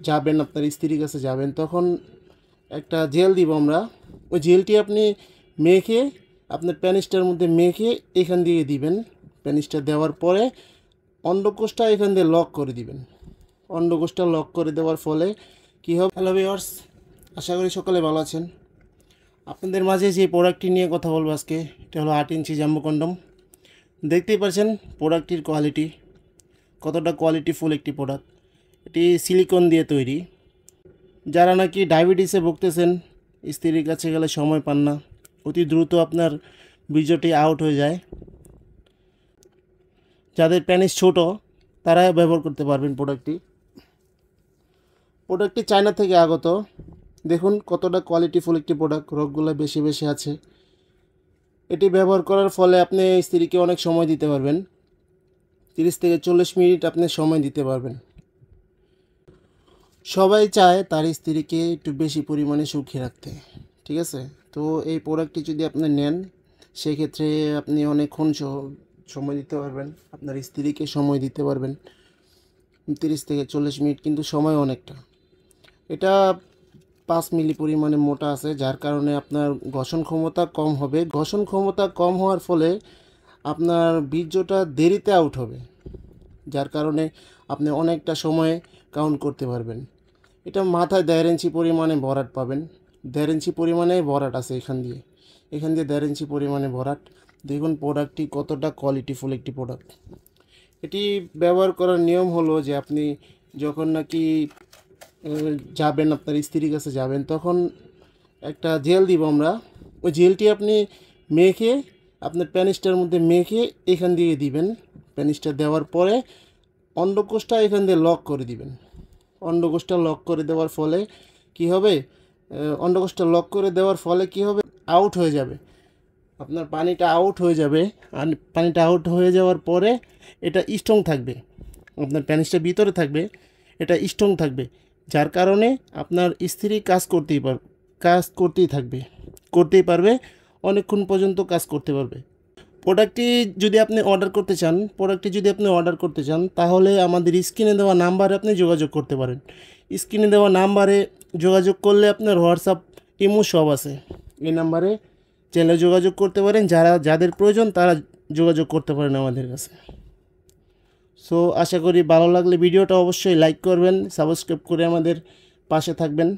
যাবেন, আপনার স্ত্রীর কাছে যাবেন, তখন একটা জেল দিব আমরা। ওই জেলটি আপনি মেখে আপনার প্যানিসটার মধ্যে মেখে এখান দিয়ে দিবেন। প্যানিসটা দেওয়ার পরে অন্ডকোষটা এখান দিয়ে লক করে দিবেন। অন্ডকোষটা লক করে দেওয়ার ফলে কী হবে? হ্যালো ভিউয়ার্স, আশা করি সকলে ভালো আছেন। আপনাদের মাঝে যে প্রোডাক্টটি নিয়ে কথা বলবো আজকে, এটা হলো 8 ইঞ্চি জাম্বো কন্ডম। দেখতেই পাচ্ছেন প্রোডাক্টটির কোয়ালিটি, কতটা কোয়ালিটিফুল একটি প্রোডাক্ট। এটি সিলিকন দিয়ে তৈরি। যারা নাকি ডায়াবেটিসে ভুগতেছেন, স্ত্রীর কাছে গেলে সময় পান না, অতি দ্রুত আপনার বীর্যটি আউট হয়ে যায়, যাদের প্যানিস ছোট তারা ব্যবহার করতে পারবেন প্রোডাক্টটি চায়না থেকে আগত। দেখুন কতটা কোয়ালিটিফুল একটি প্রোডাক্ট, রোগগুলো বেশি বেশি আছে। এটি ব্যবহার করার ফলে আপনি স্ত্রীকে অনেক সময় দিতে পারবেন, 30 থেকে 40 মিনিট আপনি সময় দিতে পারবেন। সবাই চায় তার স্ত্রীকে একটু বেশি পরিমাণে সুখী রাখতে, ঠিক আছে? তো এই প্রোডাক্টটি যদি আপনি নেন, সেক্ষেত্রে আপনি অনেকক্ষণ সময় দিতে পারবেন, আপনার স্ত্রীকে সময় দিতে পারবেন 30 থেকে 40 মিনিট, কিন্তু সময় অনেকটা। এটা 5 মিলি পরিমাণে মোটা আছে, যার কারণে আপনার ঘষণ ক্ষমতা কম হবে। ঘষণ ক্ষমতা কম হওয়ার ফলে আপনার বীর্যটা দেরিতে আউট হবে, যার কারণে আপনি অনেকটা সময় কাউন্ট করতে পারবেন। এটা মাথায় 1.5 ইঞ্চি পরিমাণে ভরাট পাবেন। 1.5 ইঞ্চি পরিমাণে ভরাট আছে এখান দিয়ে 1.5 ইঞ্চি পরিমাণে ভরাট। দেখুন প্রোডাক্টটি কতটা কোয়ালিটিফুল একটি প্রোডাক্ট। এটি ব্যবহার করার নিয়ম হলো যে আপনি যখন নাকি যাবেন, আপনার স্ত্রীর কাছে যাবেন, তখন একটা জেল দিব আমরা। ওই জেলটি আপনি মেখে আপনার প্যানিসটার মধ্যে মেখে এখান দিয়ে দিবেন। প্যানিসটা দেওয়ার পরে অন্ডকোষটা এখান দিয়ে লক করে দিবেন। অন্ডকোষটা লক করে দেওয়ার ফলে কি হবে? অন্ডকোষটা লক করে দেওয়ার ফলে কি হবে? আউট হয়ে যাবে, আপনার পানিটা আউট হয়ে যাবে। আর পানিটা আউট হয়ে যাওয়ার পরে এটা স্ট্রং থাকবে, আপনার প্যানিসটা ভিতরে থাকবে, এটা স্ট্রং থাকবে, যার কারণে আপনার স্ত্রী কাজ করতেই পারবে, অনেকক্ষণ পর্যন্ত কাজ করতে পারবে। প্রোডাক্টটি যদি আপনি অর্ডার করতে চান তাহলে আমাদের স্ক্রিনে দেওয়া নাম্বারে আপনি যোগাযোগ করতে পারেন। স্ক্রিনে দেওয়া নাম্বারে যোগাযোগ করলে আপনার হোয়াটসঅ্যাপ, ইমো সব আছে। এই নাম্বারে চাইলে যোগাযোগ করতে পারেন, যাদের প্রয়োজন তারা যোগাযোগ করতে পারেন আমাদের কাছে। সো আশা করি ভালো লাগলে ভিডিওটা অবশ্যই লাইক করবেন, সাবস্ক্রাইব করে আমাদের পাশে থাকবেন।